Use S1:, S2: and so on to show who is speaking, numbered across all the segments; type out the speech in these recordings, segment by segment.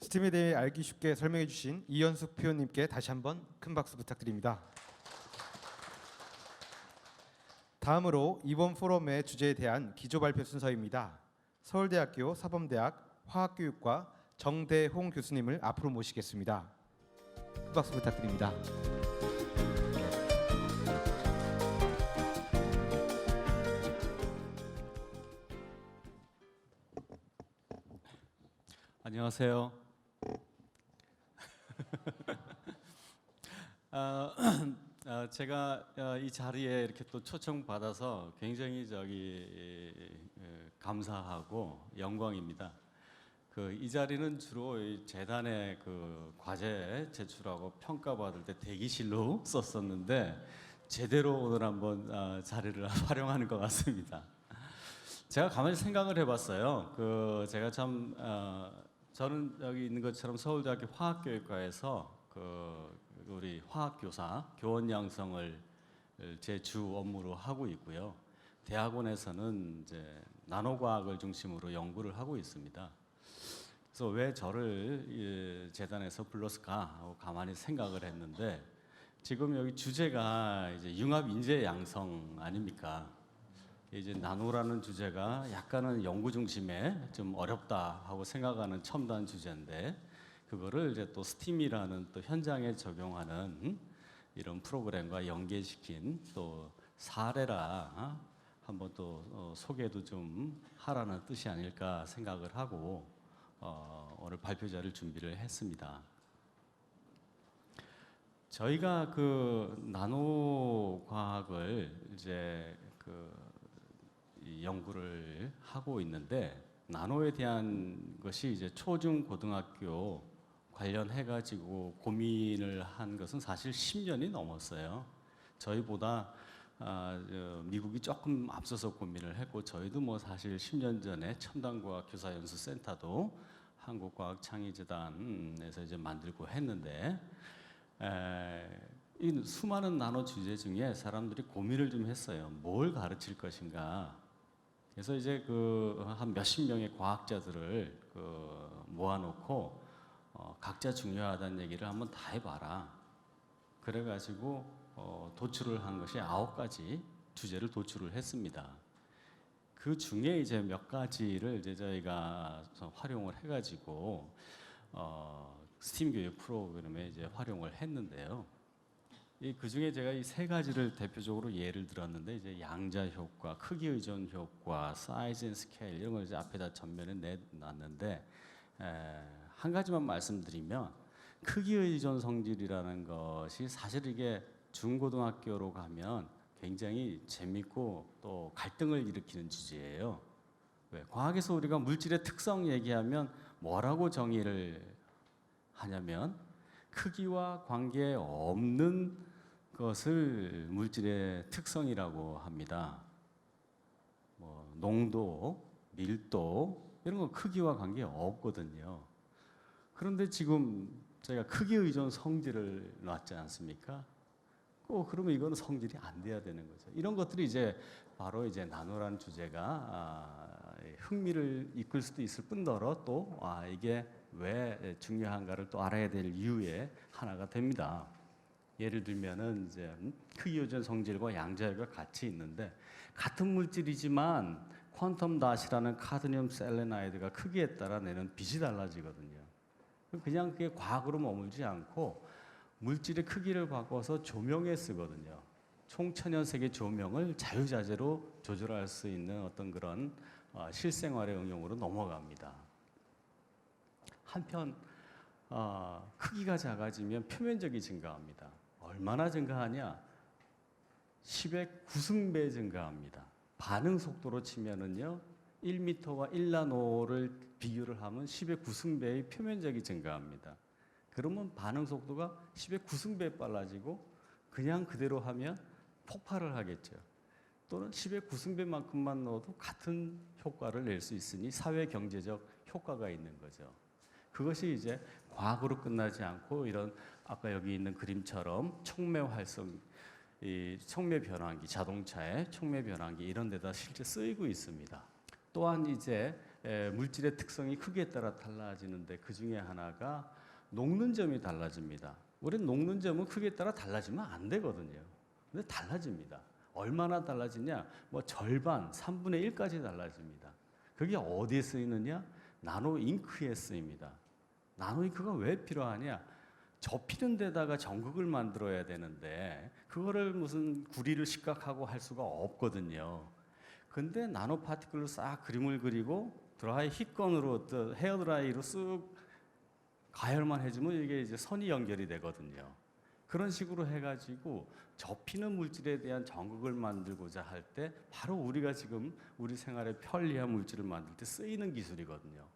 S1: 스팀에 대해 알기 쉽게 설명해 주신 이현숙 표현님께 다시 한번 큰 박수 부탁드립니다. 다음으로 이번 포럼의 주제에 대한 기조 발표 순서입니다. 서울대학교 사범대학 화학교육과 정대홍 교수님을 앞으로 모시겠습니다. 큰 박수 부탁드립니다.
S2: 안녕하세요. 제가 이 자리에 이렇게 또 초청받아서 굉장히 감사하고 영광입니다. 이 자리는 주로 이 재단의 과제 제출하고 평가받을 때 대기실로 썼었는데 제대로 오늘 한번 자리를 활용하는 것 같습니다. 제가 가만히 생각을 해봤어요. 제가 참 저는 여기 있는 것처럼 서울대학교 화학교육과에서 우리 화학교사 교원 양성을 제 주 업무로 하고 있고요. 대학원에서는 이제 나노과학을 중심으로 연구를 하고 있습니다. 그래서 왜 저를 재단에서 불렀을까 하고 가만히 생각을 했는데 지금 여기 주제가 이제 융합 인재 양성 아닙니까? 이제 나노라는 주제가 약간은 연구 중심에 좀 어렵다 하고 생각하는 첨단 주제인데 그거를 이제 또 스팀이라는 또 현장에 적용하는 이런 프로그램과 연계시킨 또 사례라 한번 또 소개도 좀 하라는 뜻이 아닐까 생각을 하고 오늘 발표자를 준비를 했습니다. 저희가 나노 과학을 이제 연구를 하고 있는데 나노에 대한 것이 이제 초중 고등학교 관련해 가지고 고민을 한 것은 사실 10년이 넘었어요. 저희보다 미국이 조금 앞서서 고민을 했고 저희도 뭐 사실 10년 전에 첨단과학 교사연수센터도 한국과학창의재단에서 이제 만들고 했는데 이 수많은 나노 주제 중에 사람들이 고민을 좀 했어요. 뭘 가르칠 것인가. 그래서 이제 한 몇십 명의 과학자들을 모아놓고 각자 중요하다는 얘기를 한번 다 해봐라. 그래가지고 도출을 한 것이 9가지 주제를 도출을 했습니다. 그 중에 이제 몇 가지를 이제 저희가 활용을 해가지고 스팀 교육 프로그램에 이제 활용을 했는데요. 그 중에 제가 이 3가지를 대표적으로 예를 들었는데 이제 양자 효과, 크기 의존 효과, 사이즈 앤 스케일 이런 걸 이제 앞에다 전면에 내놨는데 한 가지만 말씀드리면 크기 의존 성질이라는 것이 사실 이게 중고등학교로 가면 굉장히 재밌고 또 갈등을 일으키는 주제예요. 왜? 과학에서 우리가 물질의 특성 얘기하면 뭐라고 정의를 하냐면 크기와 관계 없는 것을 물질의 특성이라고 합니다. 뭐 농도, 밀도 이런 건 크기와 관계 없거든요. 그런데 지금 저희가 크기 의존 성질을 놨지 않습니까? 그러면 이거는 성질이 안 돼야 되는 거죠. 이런 것들이 이제 바로 이제 나노라는 주제가 흥미를 이끌 수도 있을 뿐더러 또 이게 왜 중요한가를 또 알아야 될 이유의 하나가 됩니다. 예를 들면은 이제 크기 의존 성질과 양자역이 같이 있는데 같은 물질이지만 퀀텀 닷이라는 카드뮴 셀레나이드가 크기에 따라 내는 빛이 달라지거든요. 그냥 그게 과학으로 머물지 않고 물질의 크기를 바꿔서 조명에 쓰거든요. 총천연색의 조명을 자유자재로 조절할 수 있는 어떤 그런 실생활의 응용으로 넘어갑니다. 한편 크기가 작아지면 표면적이 증가합니다. 얼마나 증가하냐? 10의 9승배 증가합니다. 반응 속도로 치면은요 1m와 1나노를 비교를 하면 10의 9승배의 표면적이 증가합니다. 그러면 반응 속도가 10의 9승배 빨라지고 그냥 그대로 하면 폭발을 하겠죠. 또는 10의 9승배만큼만 넣어도 같은 효과를 낼 수 있으니 사회 경제적 효과가 있는 거죠. 그것이 이제 과학으로 끝나지 않고 이런 아까 여기 있는 그림처럼 촉매 활성, 이 촉매 변환기, 자동차의 촉매 변환기 이런 데다 실제 쓰이고 있습니다. 또한 이제 물질의 특성이 크기에 따라 달라지는데 그 중에 하나가 녹는 점이 달라집니다. 우리는 녹는 점은 크기에 따라 달라지면 안 되거든요. 근데 달라집니다. 얼마나 달라지냐? 뭐 절반, 3분의 1까지 달라집니다. 그게 어디에 쓰이느냐? 나노 잉크에 쓰입니다. 나노 잉크가 왜 필요하냐? 접히는 데다가 전극을 만들어야 되는데 그거를 무슨 구리를 식각하고 할 수가 없거든요. 근데 나노 파티클로 싹 그림을 그리고 드라이 힛건으로 헤어 드라이로 쓱 가열만 해주면 이게 이제 선이 연결이 되거든요. 그런 식으로 해가지고 접히는 물질에 대한 전극을 만들고자 할 때 바로 우리가 지금 우리 생활에 편리한 물질을 만들 때 쓰이는 기술이거든요.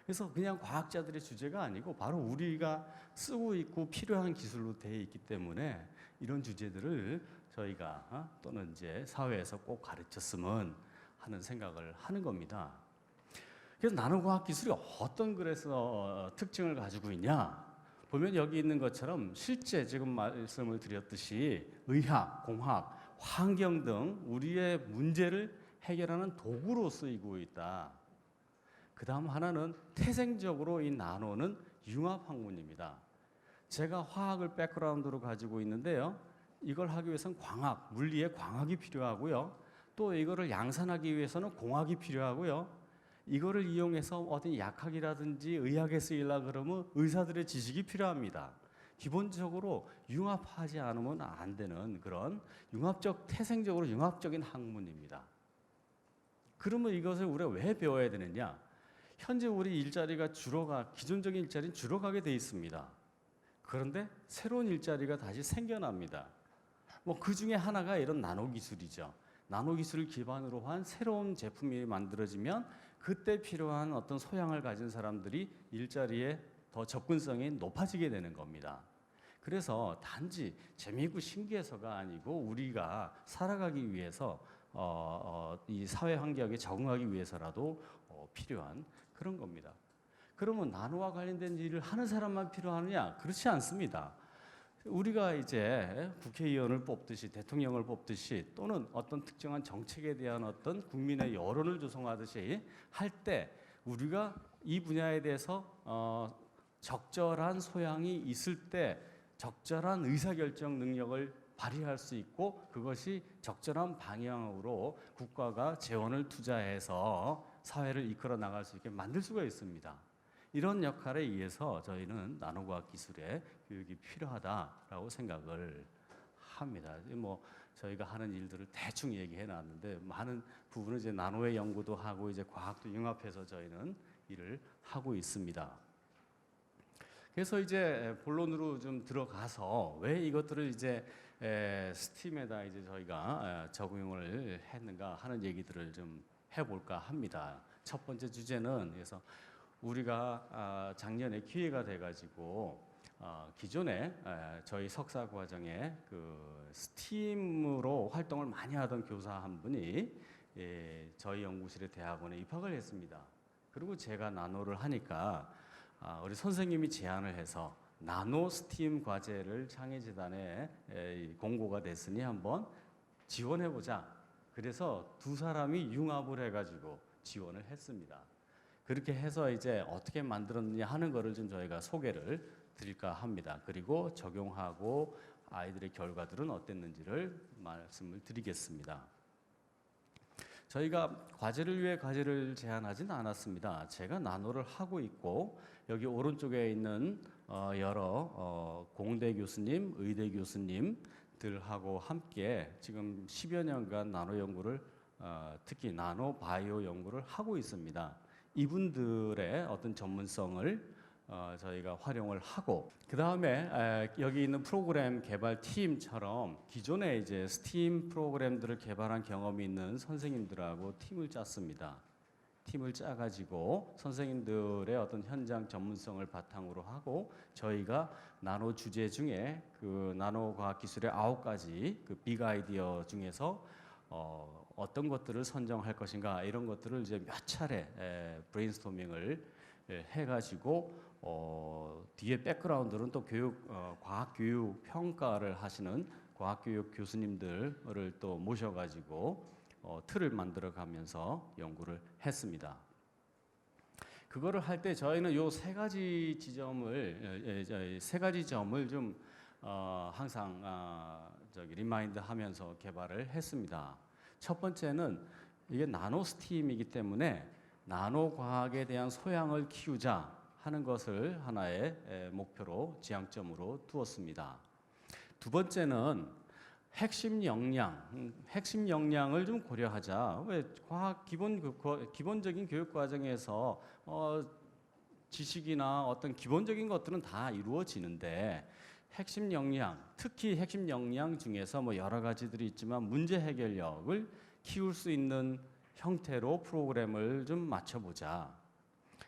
S2: 그래서 그냥 과학자들의 주제가 아니고 바로 우리가 쓰고 있고 필요한 기술로 되어 있기 때문에 이런 주제들을 저희가 또는 이제 사회에서 꼭 가르쳤으면 하는 생각을 하는 겁니다. 그래서 나노과학 기술이 어떤 그래서 특징을 가지고 있냐? 보면 여기 있는 것처럼 실제 지금 말씀을 드렸듯이 의학, 공학, 환경 등 우리의 문제를 해결하는 도구로 쓰이고 있다. 그 다음 하나는 태생적으로 이 나노는 융합 학문입니다. 제가 화학을 백그라운드로 가지고 있는데요. 이걸 하기 위해서는 광학, 물리의 광학이 필요하고요. 또 이거를 양산하기 위해서는 공학이 필요하고요. 이거를 이용해서 어떤 약학이라든지 의학에 쓰이려고 그러면 의사들의 지식이 필요합니다. 기본적으로 융합하지 않으면 안 되는 그런 태생적으로 융합적인 학문입니다. 그러면 이것을 우리가 왜 배워야 되느냐? 현재 우리 일자리가 기존적인 일자리는 줄어가게 돼 있습니다. 그런데 새로운 일자리가 다시 생겨납니다. 뭐 그 중에 하나가 이런 나노 기술이죠. 나노 기술을 기반으로 한 새로운 제품이 만들어지면 그때 필요한 어떤 소양을 가진 사람들이 일자리에 더 접근성이 높아지게 되는 겁니다. 그래서 단지 재미있고 신기해서가 아니고 우리가 살아가기 위해서 이 사회 환경에 적응하기 위해서라도 필요한 그런 겁니다. 그러면 나노와 관련된 일을 하는 사람만 필요하느냐? 그렇지 않습니다. 우리가 이제 국회의원을 뽑듯이 대통령을 뽑듯이 또는 어떤 특정한 정책에 대한 어떤 국민의 여론을 조성하듯이 할 때 우리가 이 분야에 대해서 적절한 소양이 있을 때 적절한 의사결정 능력을 발휘할 수 있고 그것이 적절한 방향으로 국가가 재원을 투자해서 사회를 이끌어 나갈 수 있게 만들 수가 있습니다. 이런 역할에 의해서 저희는 나노과학 기술의 교육이 필요하다라고 생각을 합니다. 뭐 저희가 하는 일들을 대충 얘기해 놨는데 많은 부분은 이제 나노의 연구도 하고 이제 과학도 융합해서 저희는 일을 하고 있습니다. 그래서 이제 본론으로 좀 들어가서 왜 이것들을 이제 스팀에다 이제 저희가 적용을 했는가 하는 얘기들을 좀 해볼까 합니다. 첫 번째 주제는 그래서 우리가 작년에 기회가 돼가지고 기존에 저희 석사 과정에 그 스팀으로 활동을 많이 하던 교사 한 분이 저희 연구실의 대학원에 입학을 했습니다. 그리고 제가 나노를 하니까 우리 선생님이 제안을 해서 나노 스팀 과제를 창의재단에 공고가 됐으니 한번 지원해보자. 그래서 두 사람이 융합을 해가지고 지원을 했습니다. 그렇게 해서 이제 어떻게 만들었느냐 하는 거를 좀 저희가 소개를 드릴까 합니다. 그리고 적용하고 아이들의 결과들은 어땠는지를 말씀을 드리겠습니다. 저희가 과제를 위해 과제를 제안하진 않았습니다. 제가 나노를 하고 있고 여기 오른쪽에 있는 여러 공대 교수님, 의대 교수님들하고 함께 지금 10여 년간 나노 연구를 특히 나노 바이오 연구를 하고 있습니다. 이분들의 어떤 전문성을 저희가 활용을 하고 그 다음에 여기 있는 프로그램 개발 팀처럼 기존에 이제 스팀 프로그램들을 개발한 경험이 있는 선생님들하고 팀을 짰습니다. 팀을 짜가지고 선생님들의 어떤 현장 전문성을 바탕으로 하고 저희가 나노 주제 중에 그 나노 과학 기술의 9가지 그 빅 아이디어 중에서 어떤 것들을 선정할 것인가 이런 것들을 이제 몇 차례 브레인스토밍을 해가지고 뒤에 백그라운드는 또 과학교육 평가를 하시는 과학교육 교수님들을 또 모셔가지고 틀을 만들어가면서 연구를 했습니다. 그거를 할 때 저희는 요 세 가지 지점을 세 가지 점을 좀 항상 리마인드하면서 개발을 했습니다. 첫 번째는 이게 나노 스팀이기 때문에 나노 과학에 대한 소양을 키우자 하는 것을 하나의 목표로 지향점으로 두었습니다. 두 번째는 핵심 역량을 좀 고려하자. 왜 과학 기본적인 교육 과정에서 지식이나 어떤 기본적인 것들은 다 이루어지는데 핵심 역량, 특히 핵심 역량 중에서 뭐 여러 가지들이 있지만 문제 해결력을 키울 수 있는 형태로 프로그램을 좀 맞춰보자.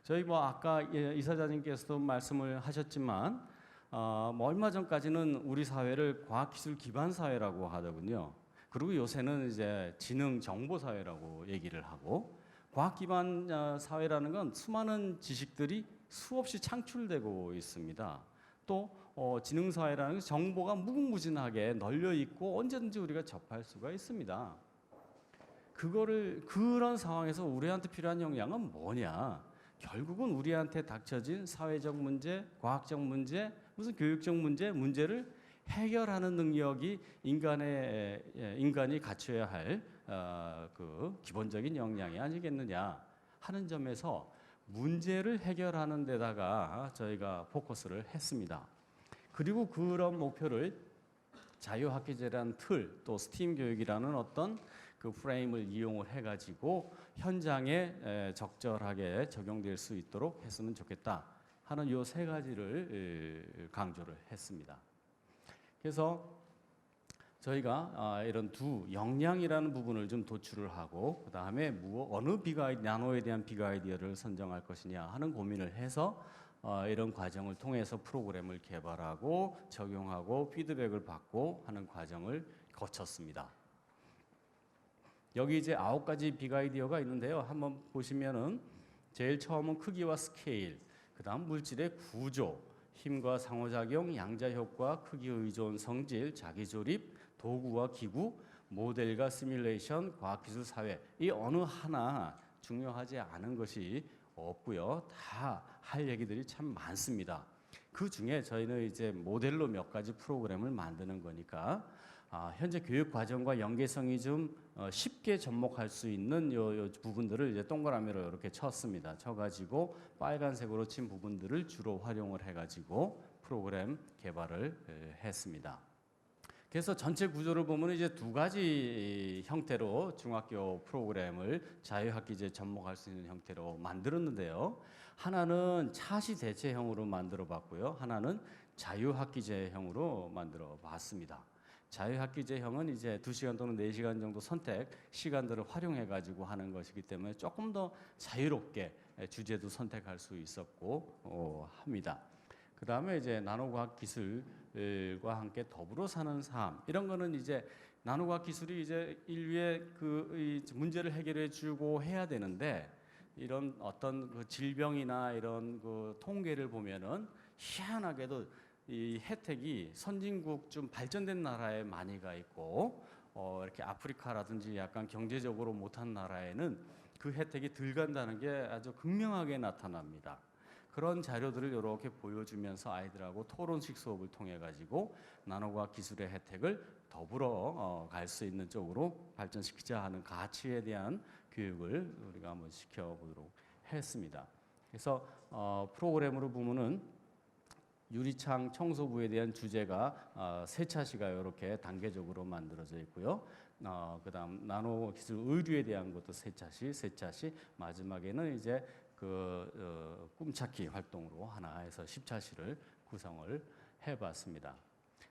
S2: 저희 뭐 아까 이사장님께서도 말씀을 하셨지만 뭐 얼마 전까지는 우리 사회를 과학기술 기반 사회라고 하더군요. 그리고 요새는 이제 지능 정보 사회라고 얘기를 하고 과학 기반 사회라는 건 수많은 지식들이 수없이 창출되고 있습니다. 또 지능 사회라는 건 정보가 무궁무진하게 널려 있고 언제든지 우리가 접할 수가 있습니다. 그런 상황에서 우리한테 필요한 역량은 뭐냐? 결국은 우리한테 닥쳐진 사회적 문제, 과학적 문제, 무슨 교육적 문제를 해결하는 능력이 인간이 갖춰야 할 그 기본적인 역량이 아니겠느냐 하는 점에서 문제를 해결하는 데다가 저희가 포커스를 했습니다. 그리고 그런 목표를 자유학기제라는 틀, 또 스팀 교육이라는 어떤 그 프레임을 이용을 해가지고 현장에 적절하게 적용될 수 있도록 했으면 좋겠다 하는 요 세 가지를 강조를 했습니다. 그래서 저희가 이런 두 역량이라는 부분을 좀 도출을 하고 그 다음에 어느 나노에 대한 빅 아이디어를 선정할 것이냐 하는 고민을 해서 이런 과정을 통해서 프로그램을 개발하고 적용하고 피드백을 받고 하는 과정을 거쳤습니다. 여기 이제 9가지 빅 아이디어가 있는데요. 한번 보시면은 제일 처음은 크기와 스케일, 그다음 물질의 구조, 힘과 상호작용, 양자 효과, 크기 의존 성질, 자기 조립, 도구와 기구, 모델과 시뮬레이션, 과학기술 사회. 이 어느 하나 중요하지 않은 것이 없고요. 다 할 얘기들이 참 많습니다. 그 중에 저희는 이제 모델로 몇 가지 프로그램을 만드는 거니까 현재 교육 과정과 연계성이 좀 쉽게 접목할 수 있는 요 부분들을 이제 동그라미로 이렇게 쳤습니다. 쳐가지고 빨간색으로 친 부분들을 주로 활용을 해가지고 프로그램 개발을 했습니다. 그래서 전체 구조를 보면 이제 두 가지 형태로 중학교 프로그램을 자유학기제 접목할 수 있는 형태로 만들었는데요. 하나는 차시 대체형으로 만들어 봤고요. 하나는 자유학기제형으로 만들어 봤습니다. 자유학기제형은 이제 2시간 또는 4시간 정도 선택 시간들을 활용해 가지고 하는 것이기 때문에 조금 더 자유롭게 주제도 선택할 수 있었고 합니다. 그 다음에 이제 나노과학 기술과 함께 더불어 사는 삶 이런 거는 이제 나노과학 기술이 이제 인류의 이 문제를 해결해 주고 해야 되는데 이런 어떤 그 질병이나 이런 그 통계를 보면은 희한하게도 이 혜택이 선진국 좀 발전된 나라에 많이 가 있고 이렇게 아프리카라든지 약간 경제적으로 못한 나라에는 그 혜택이 덜 간다는 게 아주 극명하게 나타납니다. 그런 자료들을 이렇게 보여주면서 아이들하고 토론식 수업을 통해 가지고 나노과학 기술의 혜택을 더불어 갈 수 있는 쪽으로 발전시키자 하는 가치에 대한 교육을 우리가 한번 시켜보도록 했습니다. 그래서 프로그램으로 보면은 유리창 청소부에 대한 주제가 세차시가 이렇게 단계적으로 만들어져 있고요. 그다음 나노 기술 의류에 대한 것도 세차시 마지막에는 이제 꿈찾기 활동으로 하나 해서 10차시를 구성을 해봤습니다.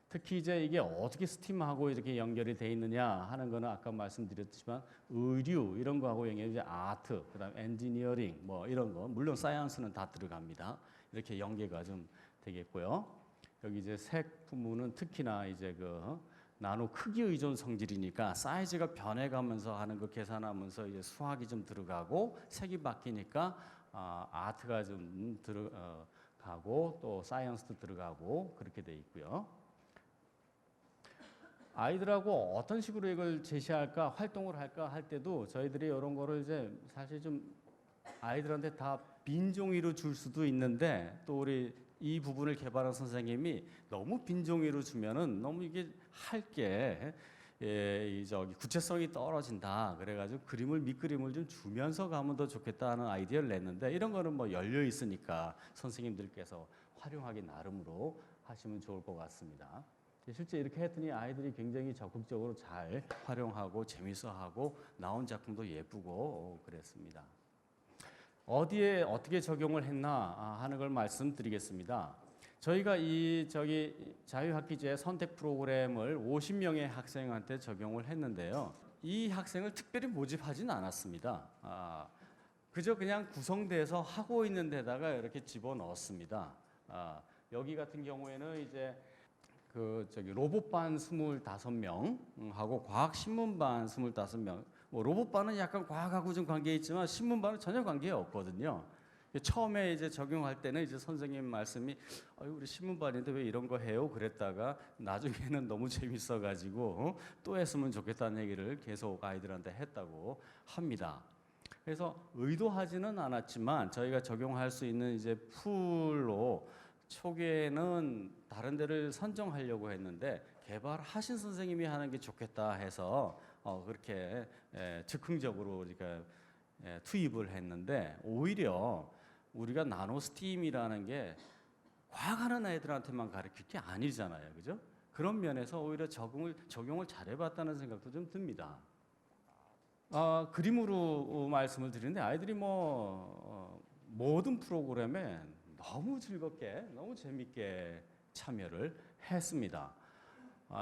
S2: 특히 이제 이게 어떻게 스팀하고 이렇게 연결이 돼 있느냐 하는 거는 아까 말씀드렸지만 의류 이런 거하고 연결이 이제 아트, 그다음 엔지니어링 뭐 이런 거 물론 사이언스는 다 들어갑니다. 이렇게 연계가 좀 되겠고요. 여기 이제 색 부분은 특히나 이제 나노 크기 의존 성질이니까 사이즈가 변해가면서 하는 거 계산하면서 이제 수학이 좀 들어가고 색이 바뀌니까 아트가 좀 들어가고 또 사이언스도 들어가고 그렇게 돼 있고요. 아이들하고 어떤 식으로 이걸 제시할까 활동을 할까 할 때도 저희들이 이런 거를 이제 사실 좀 아이들한테 다 빈종이로 줄 수도 있는데 또 우리 이 부분을 개발한 선생님이 너무 빈종이로 주면은 너무 이게 할게 이 저기 구체성이 떨어진다. 그래가지고 밑그림을 좀 주면서 가면 더 좋겠다는 아이디어를 냈는데 이런 거는 뭐 열려 있으니까 선생님들께서 활용하기 나름으로 하시면 좋을 것 같습니다. 실제 이렇게 했더니 아이들이 굉장히 적극적으로 잘 활용하고 재밌어하고 나온 작품도 예쁘고 그랬습니다. 어디에 어떻게 적용을 했나 하는 걸 말씀드리겠습니다. 저희가 이 자유학기제 선택 프로그램을 50명의 학생한테 적용을 했는데요. 이 학생을 특별히 모집하진 않았습니다. 그저 그냥 구성돼서 하고 있는 데다가 이렇게 집어넣었습니다. 여기 같은 경우에는 이제 로봇반 25명하고 과학신문반 25명. 뭐 로봇반은 약간 과학하고 좀 관계 있지만 신문반은 전혀 관계 없거든요. 처음에 이제 적용할 때는 이제 선생님 말씀이 우리 신문반인데 왜 이런 거 해요? 그랬다가 나중에는 너무 재밌어가지고 또 했으면 좋겠다는 얘기를 계속 아이들한테 했다고 합니다. 그래서 의도하지는 않았지만 저희가 적용할 수 있는 이제 풀로 초기에는 다른 데를 선정하려고 했는데 개발하신 선생님이 하는 게 좋겠다 해서 그렇게 즉흥적으로 우리가 투입을 했는데 오히려 우리가 나노 스팀이라는 게 과학하는 애들한테만 가르칠 게 아니잖아요, 그죠? 그런 면에서 오히려 적용을 잘해봤다는 생각도 좀 듭니다. 그림으로 말씀을 드리는데 아이들이 모든 프로그램에 너무 즐겁게, 너무 재밌게 참여를 했습니다.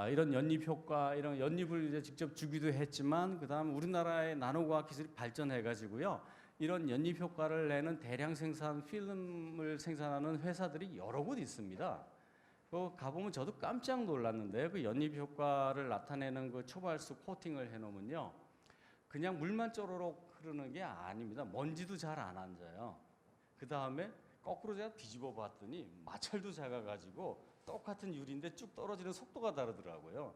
S2: 이런 연립 효과, 이런 연립을 이제 직접 주기도 했지만, 그다음 우리나라의 나노과학 기술이 발전해가지고요, 이런 연립 효과를 내는 대량 생산 필름을 생산하는 회사들이 여러 곳 있습니다. 가보면 저도 깜짝 놀랐는데요. 그 연립 효과를 나타내는 그 초발수 코팅을 해놓으면요, 그냥 물만 쪼로록 흐르는 게 아닙니다. 먼지도 잘 안 앉아요. 그 다음에 거꾸로 제가 뒤집어 봤더니 마찰도 작아가지고 똑같은 유리인데 쭉 떨어지는 속도가 다르더라고요.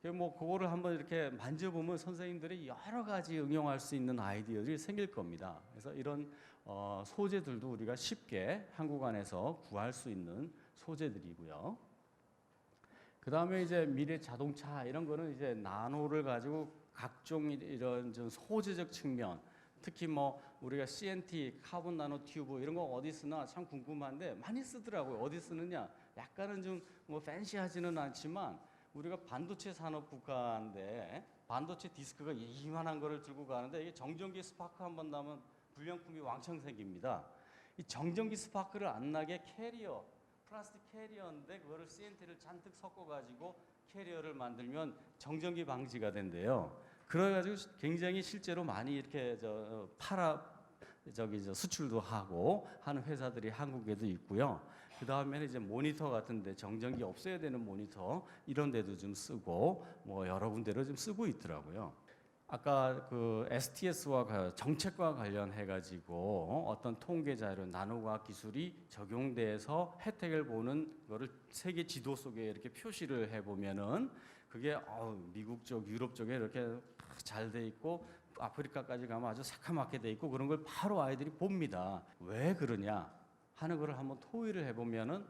S2: 그거를 한번 이렇게 만져보면 선생님들이 여러 가지 응용할 수 있는 아이디어들이 생길 겁니다. 그래서 이런 소재들도 우리가 쉽게 한국 안에서 구할 수 있는 소재들이고요. 그 다음에 이제 미래 자동차 이런 거는 이제 나노를 가지고 각종 이런 좀 소재적 측면, 특히 우리가 CNT, 카본 나노 튜브 이런 거 어디 쓰나 참 궁금한데 많이 쓰더라고요. 어디 쓰느냐? 약간은 좀 팬시하지는 않지만 우리가 반도체 산업국가인데 반도체 디스크가 이만한 거를 들고 가는데 이게 정전기 스파크 한번 나면 불량품이 왕창 생깁니다. 이 정전기 스파크를 안 나게 캐리어, 플라스틱 캐리어인데 그거를 CNT를 잔뜩 섞어가지고 캐리어를 만들면 정전기 방지가 된대요. 그래가지고 굉장히 실제로 많이 이렇게 수출도 하고 하는 회사들이 한국에도 있고요. 그 다음에는 이제 모니터 같은데 정전기 없애야 되는 모니터 이런 데도 좀 쓰고 여러 군데로 좀 쓰고 있더라고요. 아까 그 STS와 정책과 관련해 가지고 어떤 통계 자료, 나노과학 기술이 적용돼서 혜택을 보는 거를 세계 지도 속에 이렇게 표시를 해 보면은 그게 미국 쪽, 유럽 쪽에 이렇게 잘 돼 있고 아프리카까지 가면 아주 새카맣게 돼 있고 그런 걸 바로 아이들이 봅니다. 왜 그러냐 하는 거를 한번 토의를 해 보면은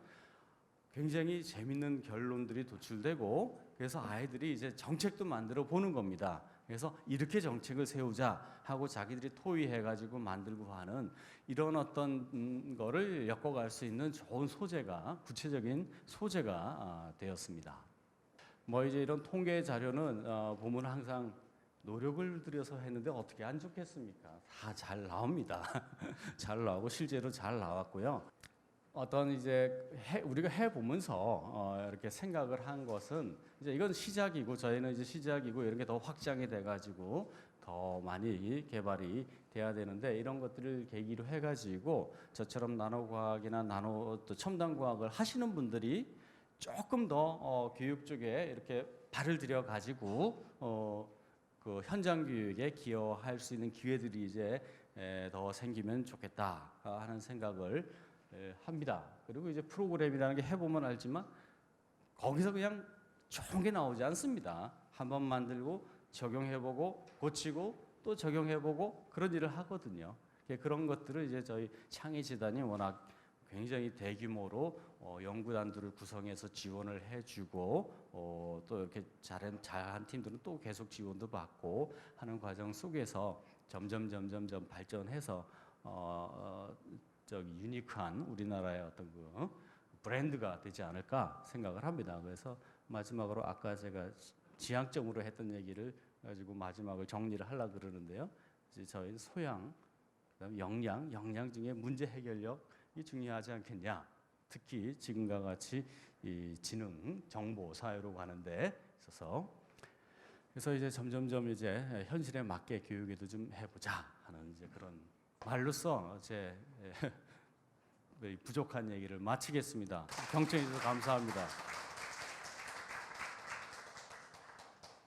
S2: 굉장히 재밌는 결론들이 도출되고 그래서 아이들이 이제 정책도 만들어 보는 겁니다. 그래서 이렇게 정책을 세우자 하고 자기들이 토의해가지고 만들고 하는 이런 어떤 거를 엮어갈 수 있는 좋은 소재가 구체적인 소재가 되었습니다. 이제 이런 통계 자료는 보면 항상 노력을 들여서 했는데 어떻게 안 좋겠습니까? 다 잘 나옵니다. 잘 나오고 실제로 잘 나왔고요. 어떤 이제 우리가 해 보면서 이렇게 생각을 한 것은 이제 이건 시작이고 저희는 이제 시작이고 이런 게 더 확장이 돼가지고 더 많이 개발이 돼야 되는데 이런 것들을 계기로 해가지고 저처럼 나노과학이나 또 첨단과학을 하시는 분들이 조금 더 교육 쪽에 이렇게 발을 들여가지고 그 현장 교육에 기여할 수 있는 기회들이 이제 더 생기면 좋겠다 하는 생각을 합니다. 그리고 이제 프로그램이라는 게 해보면 알지만 거기서 그냥 좋은 게 나오지 않습니다. 한번 만들고 적용해보고 고치고 또 적용해보고 그런 일을 하거든요. 그런 것들을 이제 저희 창의재단이 워낙 굉장히 대규모로 연구단들을 구성해서 지원을 해주고 또 이렇게 잘한 팀들은 또 계속 지원도 받고 하는 과정 속에서 점점 발전해서 저기 유니크한 우리나라의 어떤 그 브랜드가 되지 않을까 생각을 합니다. 그래서 마지막으로 아까 제가 지향점으로 했던 얘기를 가지고 마지막을 정리를 하려고 그러는데요. 이제 저희 소양, 그다음에 역량 중에 문제 해결력이 중요하지 않겠냐. 특히 지금과 같이 이 지능, 정보 사회로 가는데 있어서 그래서 이제 점점점 이제 현실에 맞게 교육에도 좀 해보자 하는 이제 그런 말로써 제 부족한 얘기를 마치겠습니다. 경청해 주셔서 감사합니다.